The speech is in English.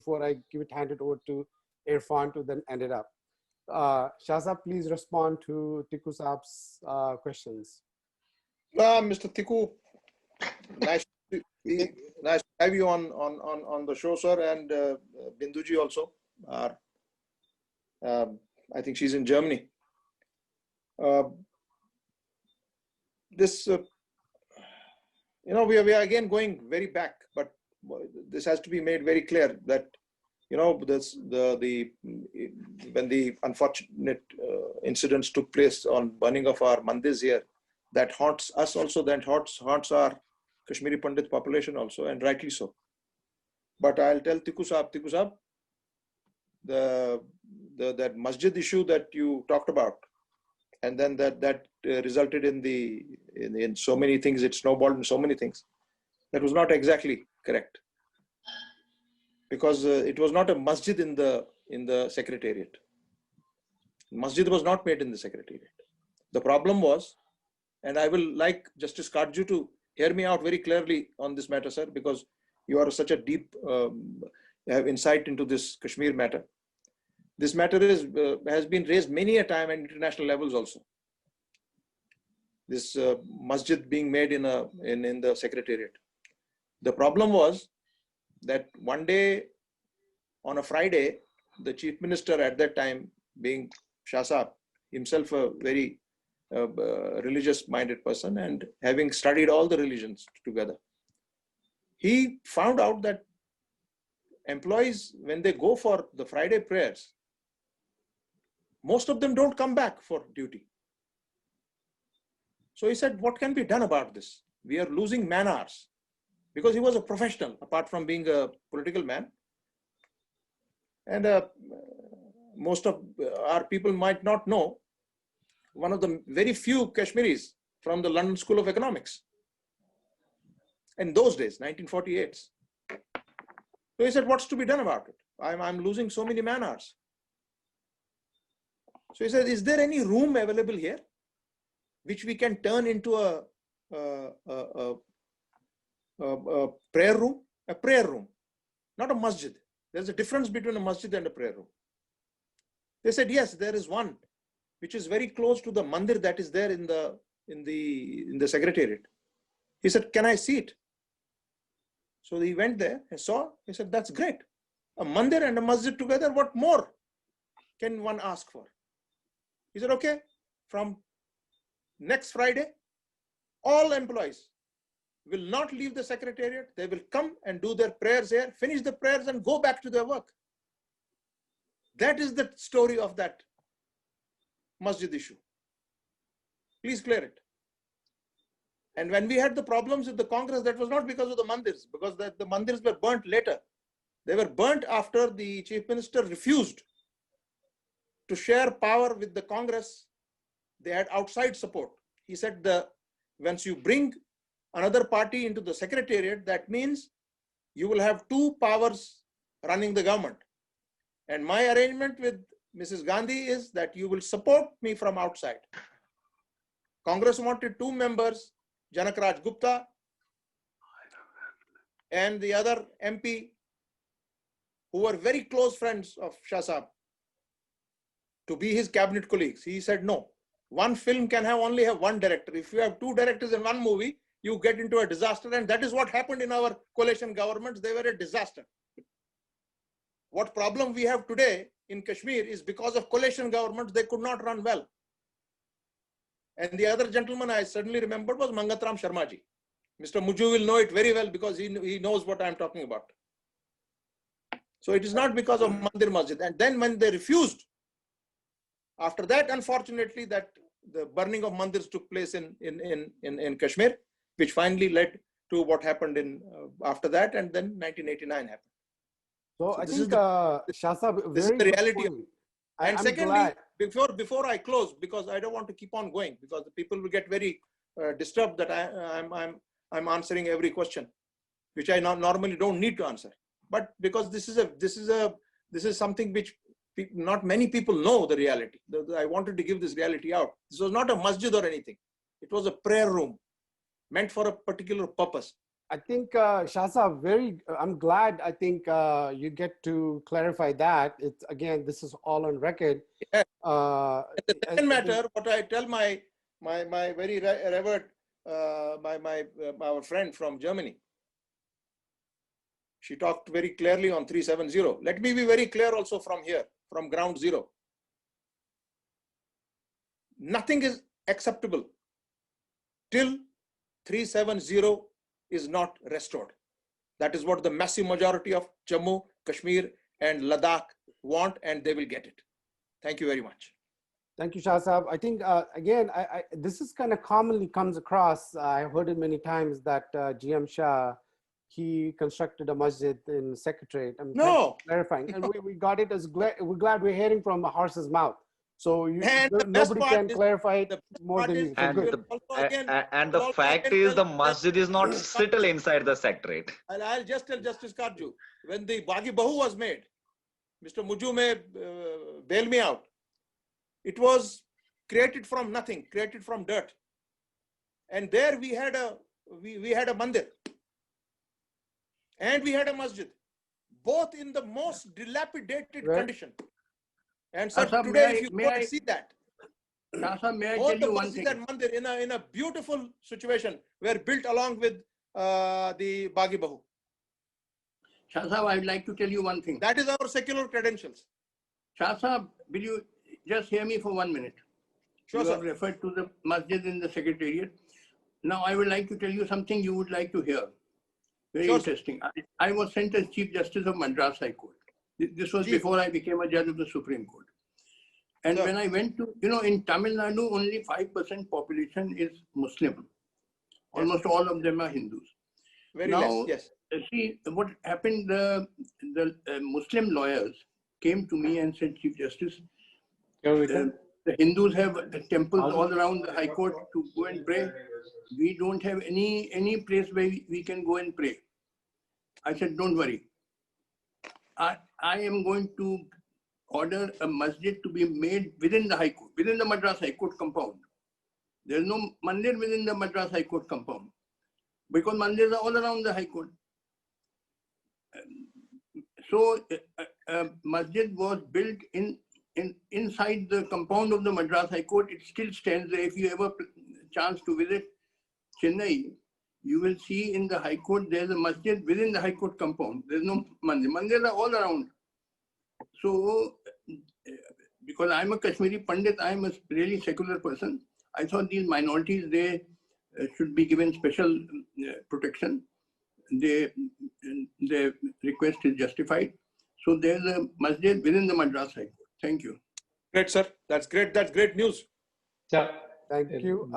before I hand it over to Irfan to then end it up. Shahzad, please respond to Tiku Saab's questions. Mr. Tiku, nice to have you on the show, sir, and Binduji also. I think she's in Germany. We are again going very back, but this has to be made very clear that when the unfortunate incidents took place on burning of our mandirs here, that haunts us also, that haunts our Kashmiri Pandit population also, and rightly so. But I'll tell Tiku Saab, that masjid issue that you talked about, and then that resulted in so many things, it snowballed in so many things. That was not exactly correct, because it was not a masjid in the secretariat. Masjid was not made in the secretariat. The problem was, and I will like Justice Kajju to hear me out very clearly on this matter, sir, because you are such a deep have insight into this Kashmir matter. This matter has been raised many a time at international levels also. This masjid being made in the secretariat. The problem was that one day on a Friday, the chief minister at that time, being Shah Saab, himself a very religious-minded person and having studied all the religions together, he found out that employees, when they go for the Friday prayers, most of them don't come back for duty. So he said, what can be done about this? We are losing man hours. Because he was a professional, apart from being a political man. And most of our people might not know, one of the very few Kashmiris from the London School of Economics. In those days, 1948. So he said, what's to be done about it? I'm losing so many man hours. So he said, is there any room available here which we can turn into a prayer room? A prayer room, not a masjid. There's a difference between a masjid and a prayer room. They said, yes, there is one which is very close to the mandir that is there in the secretariat. He said, can I see it? So he went there and saw. He said, that's great. A mandir and a masjid together, what more can one ask for? He said, okay, from next Friday, all employees will not leave the secretariat. They will come and do their prayers here, finish the prayers and go back to their work. That is the story of that masjid issue. Please clear it. And when we had the problems with the Congress, that was not because of the mandirs, because the mandirs were burnt later. They were burnt after the chief minister refused to share power with the Congress. They had outside support. He said, once you bring another party into the secretariat, that means you will have two powers running the government. And my arrangement with Mrs. Gandhi is that you will support me from outside. Congress wanted two members, Janak Raj Gupta and the other MP, who were very close friends of Shah Saab, to be his cabinet colleagues. He said, no, one film can only have one director. If you have two directors in one movie, you get into a disaster. And that is what happened in our coalition governments. They were a disaster. What problem we have today in Kashmir is because of coalition governments, they could not run well. And the other gentleman I suddenly remembered was Mangatram Sharmaji. Mr. Muju will know it very well because he knows what I'm talking about. So it is not because of Mandir Masjid. And then when they refused, after that, unfortunately, that the burning of mandirs took place in Kashmir, which finally led to what happened after that, and then 1989 happened. So I think, Shah Saab, this is the reality. And secondly, before I close, because I don't want to keep on going, because the people will get very disturbed that I'm answering every question, which I normally don't need to answer. But because this is something which not many people know the reality. I wanted to give this reality out. This was not a masjid or anything. It was a prayer room meant for a particular purpose. I think Shasa, I'm glad. I think you get to clarify that. It's again, this is all on record. Yes. Uh, The I second think- matter, what I tell my very revered our friend from Germany. She talked very clearly on 370. Let me be very clear also from here, from ground zero. Nothing is acceptable till 370 is not restored. That is what the massive majority of Jammu, Kashmir, and Ladakh want, and they will get it. Thank you very much. Thank you, Shah Sahab. I think, again, this is kind of commonly comes across. I've heard it many times that GM Shah, he constructed a masjid in Secretariat. I'm No. clarifying. And we got it as we're glad we're hearing from the horse's mouth. So And the best nobody part can is- clarify it the more than is- you. So And good. the fact is, the masjid is not still inside the secretariat. I'll just tell Justice Karju, when the Bagi Bahu was made, Mr. Muju may bail me out. It was created from nothing, created from dirt. And there we had a mandir. And we had a masjid, both in the most dilapidated Right. condition. And sir, Sir, today if you go and see that, Shah Sahab, may I both tell the you one masjid thing? and mandir in a beautiful situation were built along with the Bagi Bahu. Shah Sahab, I would like to tell you one thing. That is our secular credentials. Shah Sahab, will you just hear me for 1 minute? Sure, You sir. have referred to the masjid in the Secretariat. Now, I would like to tell you something you would like to hear. Very Sure, sir. interesting. I was sent as Chief Justice of Madras High Court. This was Ji. before I became a judge of the Supreme Court. And Sir. when I went to, in Tamil Nadu, only 5% population is Muslim. Almost all of them are Hindus. Very Now, less, yes. See, what happened, the Muslim lawyers came to me and said, Chief Justice, the Hindus have temples all around the High Court to go and pray. We don't have any place where we can go and pray. I said, don't worry. I am going to order a masjid to be made within the High Court, within the Madras High Court compound. There's no mandir within the Madras High Court compound because mandirs are all around the High Court. So masjid was built inside the compound of the Madras High Court. It still stands there. If you ever chance to visit Chennai, you will see in the High Court there's a masjid within the High Court compound. There's no mandir. Mandirs are all around. So because I'm a Kashmiri Pandit, I'm a really secular person. I thought these minorities, they should be given special protection. Their request is justified. So there's a masjid within the Madras High Court. Thank you. Great, sir. That's great. That's great news. Thank you.